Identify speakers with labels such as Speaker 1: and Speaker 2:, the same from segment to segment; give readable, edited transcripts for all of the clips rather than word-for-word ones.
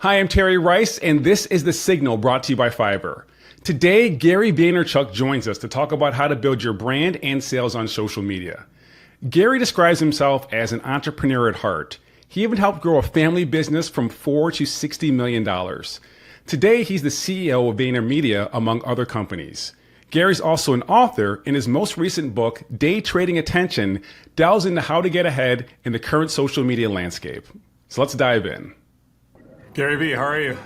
Speaker 1: Hi, I'm Terry Rice, and this is The Signal brought to you by Fiverr. Today, Gary Vaynerchuk joins us to talk about how to build your brand and sales on social media. Gary describes himself as an entrepreneur at heart. He even helped grow a family business from $4 to $60 million. Today, he's the CEO of VaynerMedia, among other companies. Gary's also an author, and his most recent book, Day Trading Attention, delves into how to get ahead in the current social media landscape. So let's dive in. Gary Vee, how are you?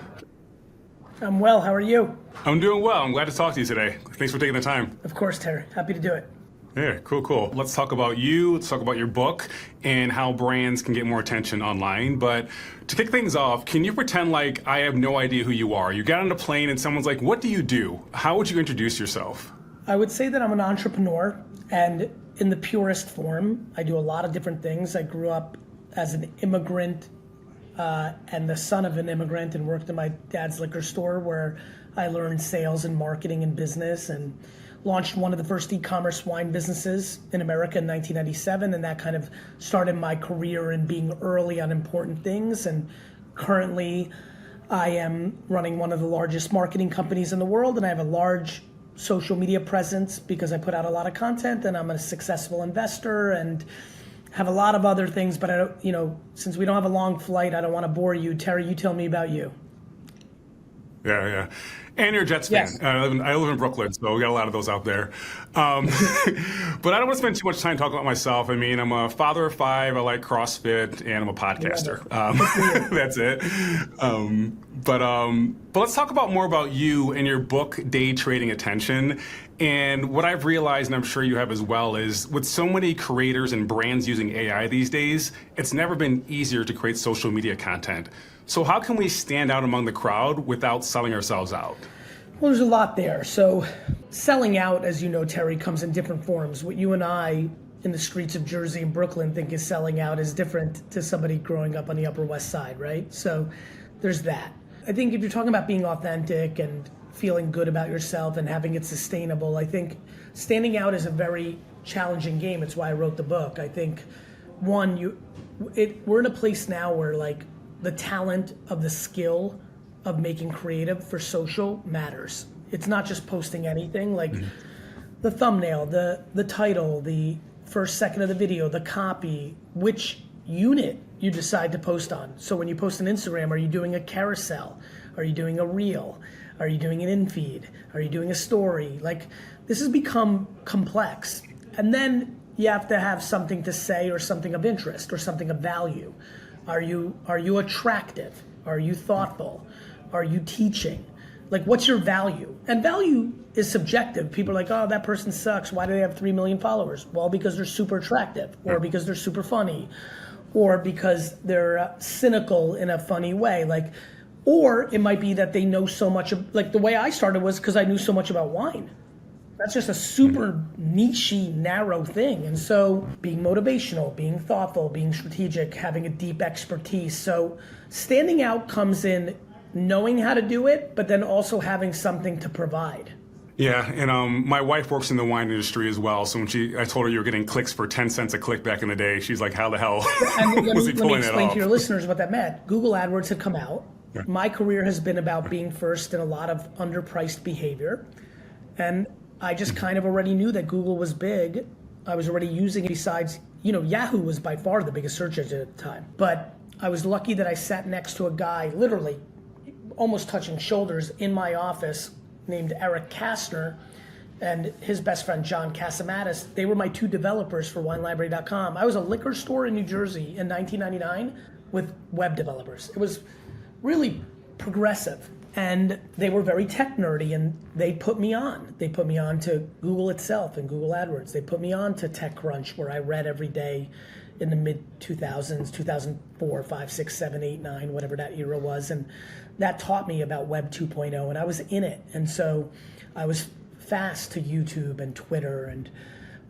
Speaker 2: I'm well. How are you?
Speaker 1: I'm doing well. I'm glad to talk to you today. Thanks for taking the time.
Speaker 2: Of course, Terry. Happy to do it.
Speaker 1: Yeah, cool. Let's talk about you. Let's talk about your book and how brands can get more attention online. But to kick things off, can you pretend like I have no idea who you are? You get on a plane and someone's like, what do you do? How would you introduce yourself?
Speaker 2: I would say that I'm an entrepreneur, and in the purest form, I do a lot of different things. I grew up as an immigrant and the son of an immigrant, and worked in my dad's liquor store where I learned sales and marketing and business, and launched one of the first e-commerce wine businesses in America in 1997, and that kind of started my career in being early on important things. And currently I am running one of the largest marketing companies in the world, and I have a large social media presence because I put out a lot of content, and I'm a successful investor and have a lot of other things. But I don't, since we don't have a long flight, I don't want to bore you. Terry, you tell me about you.
Speaker 1: Yeah. And you're a Jets fan.
Speaker 2: Yes.
Speaker 1: I live in Brooklyn, so we got a lot of those out there. But I don't want to spend too much time talking about myself. I mean, I'm a father of 5. I like CrossFit, and I'm a podcaster. That's it. But let's talk about more about you and your book, Day Trading Attention. And what I've realized, and I'm sure you have as well, is with so many creators and brands using AI these days, it's never been easier to create social media content. So how can we stand out among the crowd without selling ourselves out?
Speaker 2: Well, there's a lot there. So selling out, as you know, Terry, comes in different forms. What you and I in the streets of Jersey and Brooklyn think is selling out is different to somebody growing up on the Upper West Side, right? So there's that. I think if you're talking about being authentic and feeling good about yourself and having it sustainable, I think standing out is a very challenging game. It's why I wrote the book. I think, one, we're in a place now where the talent of the skill of making creative for social matters. It's not just posting anything, the thumbnail, the title, the first second of the video, the copy, which unit you decide to post on. So when you post on Instagram, are you doing a carousel? Are you doing a reel? Are you doing an in-feed? Are you doing a story? This has become complex. And then you have to have something to say, or something of interest, or something of value. Are you attractive? Are you thoughtful? Are you teaching? What's your value? And value is subjective. People are like, oh, that person sucks. Why do they have 3 million followers? Well, because they're super attractive, or because they're super funny, or because they're cynical in a funny way. Or it might be that they know so much the way I started was because I knew so much about wine. That's just a super niche-y, narrow thing. And so being motivational, being thoughtful, being strategic, having a deep expertise. So standing out comes in knowing how to do it, but then also having something to provide.
Speaker 1: Yeah, and my wife works in the wine industry as well. So when I told her you were getting clicks for 10 cents a click back in the day, she's like, how the hell was he pulling that off?
Speaker 2: Let me explain to your listeners what that meant. Google AdWords had come out. Yeah. My career has been about being first in a lot of underpriced behavior. And I just kind of already knew that Google was big. I was already using it. Besides, Yahoo was by far the biggest search engine at the time. But I was lucky that I sat next to a guy, literally almost touching shoulders, in my office, named Eric Kastner, and his best friend, John Casamatis. They were my 2 developers for WineLibrary.com. I was a liquor store in New Jersey in 1999 with web developers. It was really progressive. And they were very tech nerdy, and they put me on. They put me on to Google itself and Google AdWords. They put me on to TechCrunch, where I read every day in the mid-2000s, 2004, 5, 6, 7, 8, 9, whatever that era was. And that taught me about Web 2.0, and I was in it. And so I was fast to YouTube and Twitter and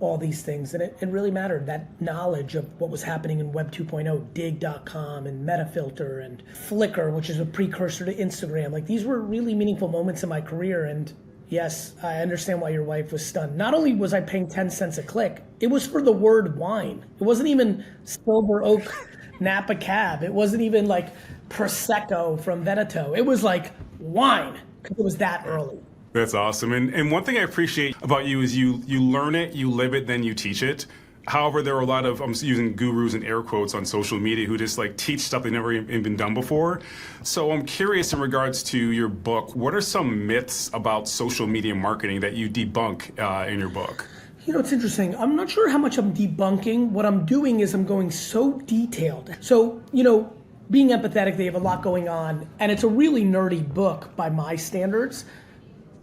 Speaker 2: all these things. And it really mattered, that knowledge of what was happening in Web 2.0, dig.com and Metafilter and Flickr, which is a precursor to Instagram. These were really meaningful moments in my career. And yes, I understand why your wife was stunned. Not only was I paying 10 cents a click, it was for the word wine. It wasn't even Silver Oak Napa Cab. It wasn't even like Prosecco from Veneto. It was like wine because it was that early.
Speaker 1: That's awesome. And one thing I appreciate about you is you learn it, you live it, then you teach it. However, there are a lot of, I'm using gurus and air quotes on social media who just like teach stuff they've never even been done before. So I'm curious in regards to your book, what are some myths about social media marketing that you debunk in your book?
Speaker 2: You know, it's interesting. I'm not sure how much I'm debunking. What I'm doing is I'm going so detailed. So, you know, being empathetic, they have a lot going on, and it's a really nerdy book by my standards.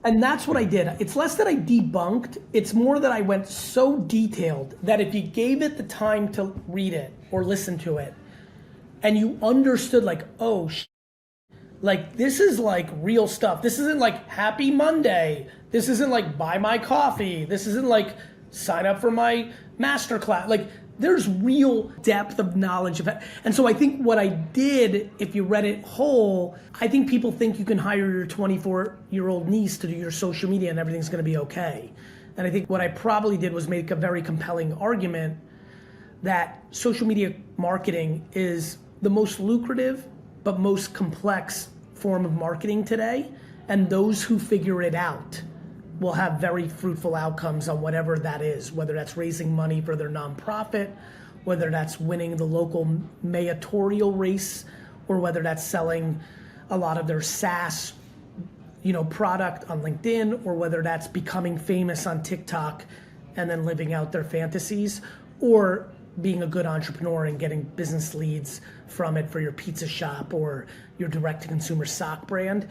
Speaker 2: And that's what I did. It's less that I debunked, it's more that I went so detailed that if you gave it the time to read it or listen to it, and you understood like, oh, like this is like real stuff. This isn't like Happy Monday. This isn't like buy my coffee. This isn't like sign up for my masterclass. Like there's real depth of knowledge of it. And so I think what I did, if you read it whole, I think people think you can hire your 24-year-old niece to do your social media and everything's gonna be okay. And I think what I probably did was make a very compelling argument that social media marketing is the most lucrative but most complex form of marketing today. And those who figure it out will have very fruitful outcomes on whatever that is, whether that's raising money for their nonprofit, whether that's winning the local mayoral race, or whether that's selling a lot of their SaaS, you know, product on LinkedIn, or whether that's becoming famous on TikTok and then living out their fantasies, or being a good entrepreneur and getting business leads from it for your pizza shop or your direct-to-consumer sock brand.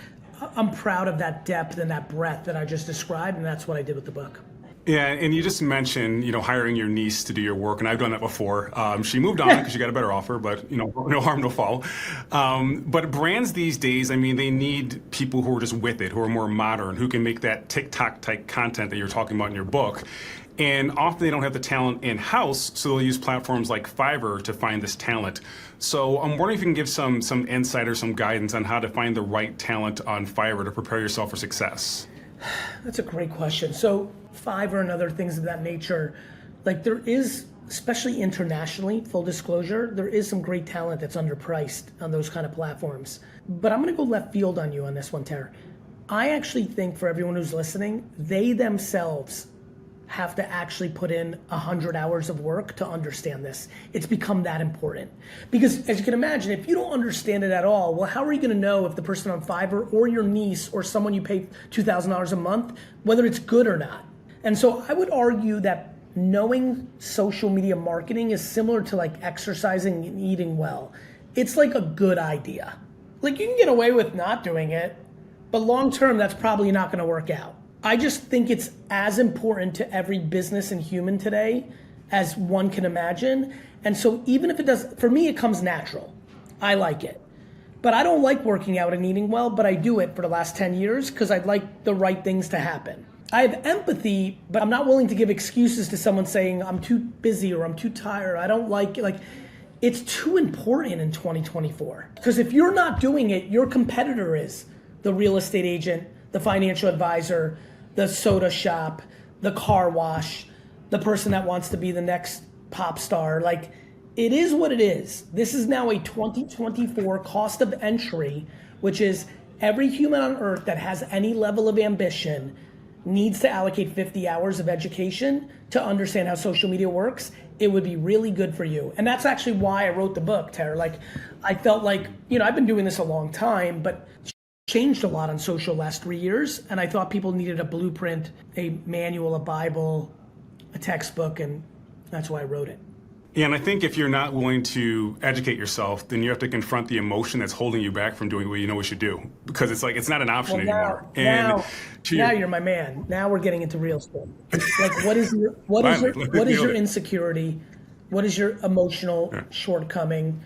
Speaker 2: I'm proud of that depth and that breadth that I just described, and that's what I did with the book.
Speaker 1: Yeah, and you just mentioned, you know, hiring your niece to do your work, and I've done that before. She moved on because she got a better offer, but, you know, no harm, no foul. But brands these days, I mean, they need people who are just with it, who are more modern, who can make that TikTok-type content that you're talking about in your book. And often they don't have the talent in-house, so they'll use platforms like Fiverr to find this talent. So I'm wondering if you can give some insight or some guidance on how to find the right talent on Fiverr to prepare yourself for success.
Speaker 2: That's a great question. So Fiverr and other things of that nature, like there is, especially internationally, full disclosure, there is some great talent that's underpriced on those kind of platforms. But I'm gonna go left field on you on this one, Tara. I actually think for everyone who's listening, they themselves have to actually put in 100 hours of work to understand this. It's become that important. Because as you can imagine, if you don't understand it at all, well, how are you gonna know if the person on Fiverr or your niece or someone you pay $2,000 a month, whether it's good or not? And so I would argue that knowing social media marketing is similar to like exercising and eating well. It's like a good idea. Like you can get away with not doing it, but long term, that's probably not gonna work out. I just think it's as important to every business and human today as one can imagine. And so even if it does, for me, it comes natural. I like it. But I don't like working out and eating well, but I do it for the last 10 years because I'd like the right things to happen. I have empathy, but I'm not willing to give excuses to someone saying I'm too busy or I'm too tired. I don't like it. Like, it's too important in 2024. Because if you're not doing it, your competitor is the real estate agent, the financial advisor, the soda shop, the car wash, the person that wants to be the next pop star. Like, it is what it is. This is now a 2024 cost of entry, which is every human on earth that has any level of ambition needs to allocate 50 hours of education to understand how social media works. It would be really good for you. And that's actually why I wrote the book, Tara. Like, I felt like, you know, I've been doing this a long time, but changed a lot on social last 3 years, and I thought people needed a blueprint, a manual, a Bible, a textbook, and that's why I wrote it.
Speaker 1: Yeah, and I think if you're not willing to educate yourself, then you have to confront the emotion that's holding you back from doing what you know we should do, because it's like it's not an option anymore.
Speaker 2: Now you're my man. Now we're getting into real stuff. Like, what is your insecurity? What is your emotional shortcoming?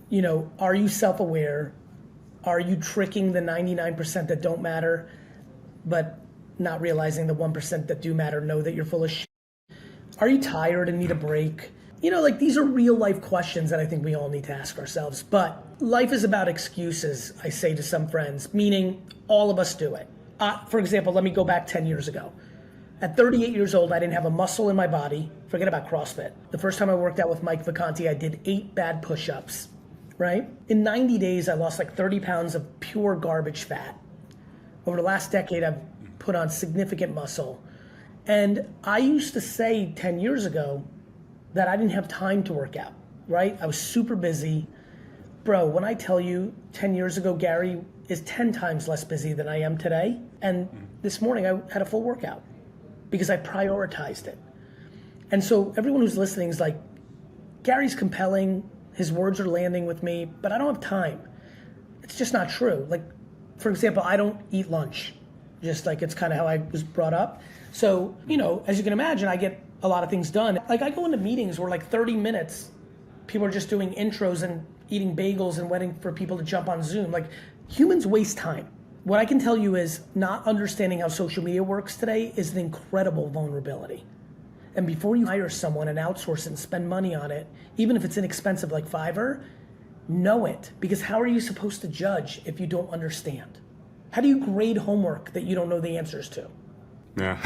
Speaker 2: You know, are you self-aware? Are you tricking the 99% that don't matter, but not realizing the 1% that do matter know that you're full of shit? Are you tired and need a break? You know, like, these are real life questions that I think we all need to ask ourselves. But life is about excuses, I say to some friends, meaning all of us do it. For example, let me go back 10 years ago. At 38 years old, I didn't have a muscle in my body. Forget about CrossFit. The first time I worked out with Mike Vacanti, I did 8 bad push-ups, right? In 90 days, I lost like 30 pounds of pure garbage fat. Over the last decade, I've put on significant muscle. And I used to say 10 years ago that I didn't have time to work out, right? I was super busy. Bro, when I tell you 10 years ago, Gary is 10 times less busy than I am today. And this morning I had a full workout because I prioritized it. And so everyone who's listening is like, Gary's compelling, his words are landing with me, but I don't have time. It's just not true. Like, for example, I don't eat lunch. Just like it's kind of how I was brought up. So, you know, as you can imagine, I get a lot of things done. Like I go into meetings where like 30 minutes, people are just doing intros and eating bagels and waiting for people to jump on Zoom. Like humans waste time. What I can tell you is not understanding how social media works today is an incredible vulnerability. And before you hire someone and outsource it and spend money on it, even if it's inexpensive like Fiverr, know it. Because how are you supposed to judge if you don't understand? How do you grade homework that you don't know the answers to?
Speaker 1: Yeah.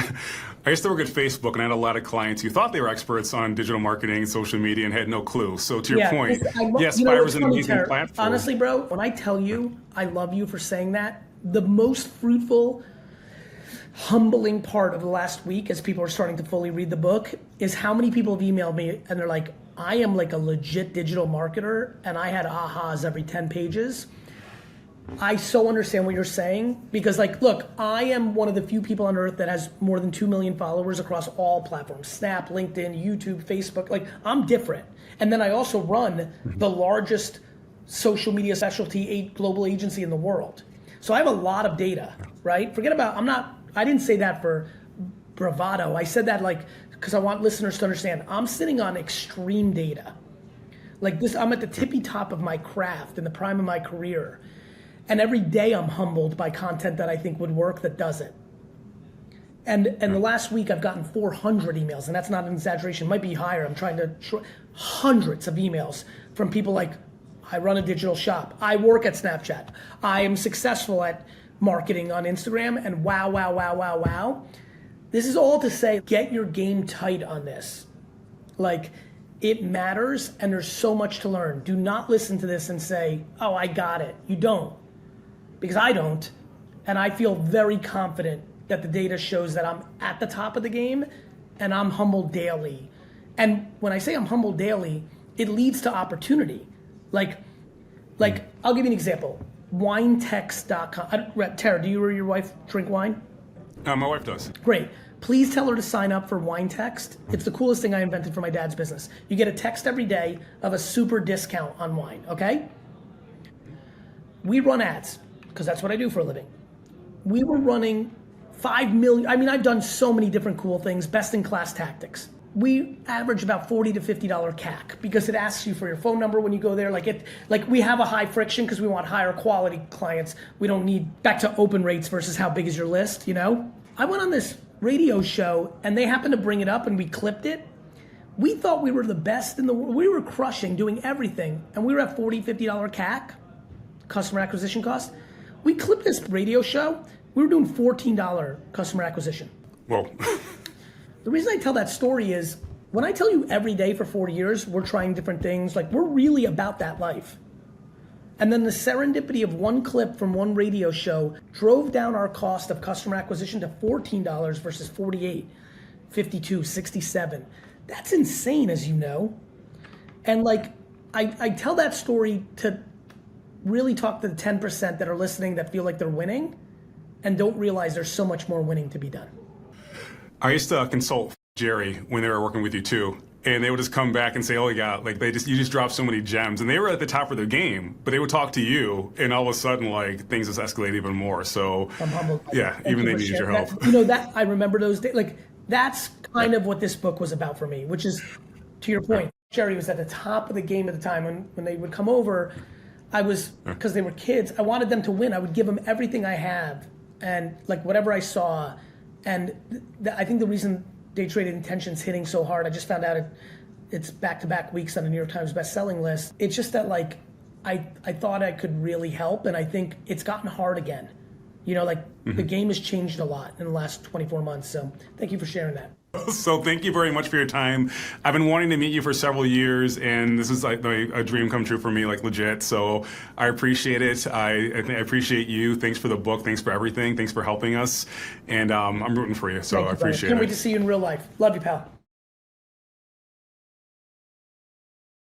Speaker 1: I used to work at Facebook and I had a lot of clients who thought they were experts on digital marketing and social media and had no clue. So to your point, yes, Fiverr's an amazing platform.
Speaker 2: Honestly, bro, when I tell you I love you for saying that, the most fruitful, humbling part of the last week as people are starting to fully read the book is how many people have emailed me and they're like, I am like a legit digital marketer and I had ahas every 10 pages. I so understand what you're saying because like, look, I am one of the few people on earth that has more than 2 million followers across all platforms, Snap, LinkedIn, YouTube, Facebook, like I'm different. And then I also run the largest social media specialty global agency in the world. So I have a lot of data, right? Forget about, I didn't say that for bravado. I said that like, because I want listeners to understand, I'm sitting on extreme data. Like this, I'm at the tippy top of my craft in the prime of my career. And every day I'm humbled by content that I think would work that doesn't. And the last week I've gotten 400 emails, and that's not an exaggeration, it might be higher. I'm trying to, hundreds of emails from people like, I run a digital shop, I work at Snapchat, I am successful at marketing on Instagram, and wow, wow, wow, wow, wow. This is all to say, get your game tight on this. Like, it matters, and there's so much to learn. Do not listen to this and say, oh, I got it. You don't. Because I don't, and I feel very confident that the data shows that I'm at the top of the game and I'm humbled daily. And when I say I'm humbled daily, it leads to opportunity. Like I'll give you an example. Winetext.com. Tara, do you or your wife drink wine?
Speaker 1: My wife does.
Speaker 2: Great. Please tell her to sign up for WineText. It's the coolest thing I invented for my dad's business. You get a text every day of a super discount on wine, okay? We run ads, because that's what I do for a living. We were running 5 million, I mean, I've done so many different cool things, best in class tactics. We average about $40 to $50 CAC because it asks you for your phone number when you go there. Like we have a high friction because we want higher quality clients. We don't need back to open rates versus how big is your list, you know? I went on this radio show and they happened to bring it up and we clipped it. We thought we were the best in the world. We were crushing, doing everything. And we were at $40, $50 CAC, customer acquisition cost. We clipped this radio show. We were doing $14 customer acquisition.
Speaker 1: Whoa.
Speaker 2: The reason I tell that story is when I tell you every day for 4 years, we're trying different things, like we're really about that life. And then the serendipity of one clip from one radio show drove down our cost of customer acquisition to $14 versus $48, $52, $67. That's insane, as you know. And like, I tell that story to really talk to the 10% that are listening that feel like they're winning and don't realize there's so much more winning to be done.
Speaker 1: I used to consult Jerry when they were working with you too, and they would just come back and say, "Oh yeah, like you just dropped so many gems," and they were at the top of their game, but they would talk to you, and all of a sudden, like things just escalate even more. So
Speaker 2: I'm humbled.
Speaker 1: Yeah, even they needed your help.
Speaker 2: That I remember those days. Like that's kind of what this book was about for me, which is, to your point, Jerry was at the top of the game at the time when they would come over. I was, because they were kids, I wanted them to win. I would give them everything I have and like whatever I saw. And I think the reason Day Traded Intention's hitting so hard, I just found out it's back-to-back weeks on the New York Times best-selling list. It's just that like, I thought I could really help, and I think it's gotten hard again. The game has changed a lot in the last 24 months. So thank you for sharing that.
Speaker 1: So thank you very much for your time. I've been wanting to meet you for several years, and this is like a dream come true for me, like legit. So I appreciate it. I appreciate you. Thanks for the book. Thanks for everything. Thanks for helping us. And I'm rooting for you. So I appreciate it.
Speaker 2: Can't wait to see you in real life. Love you, pal.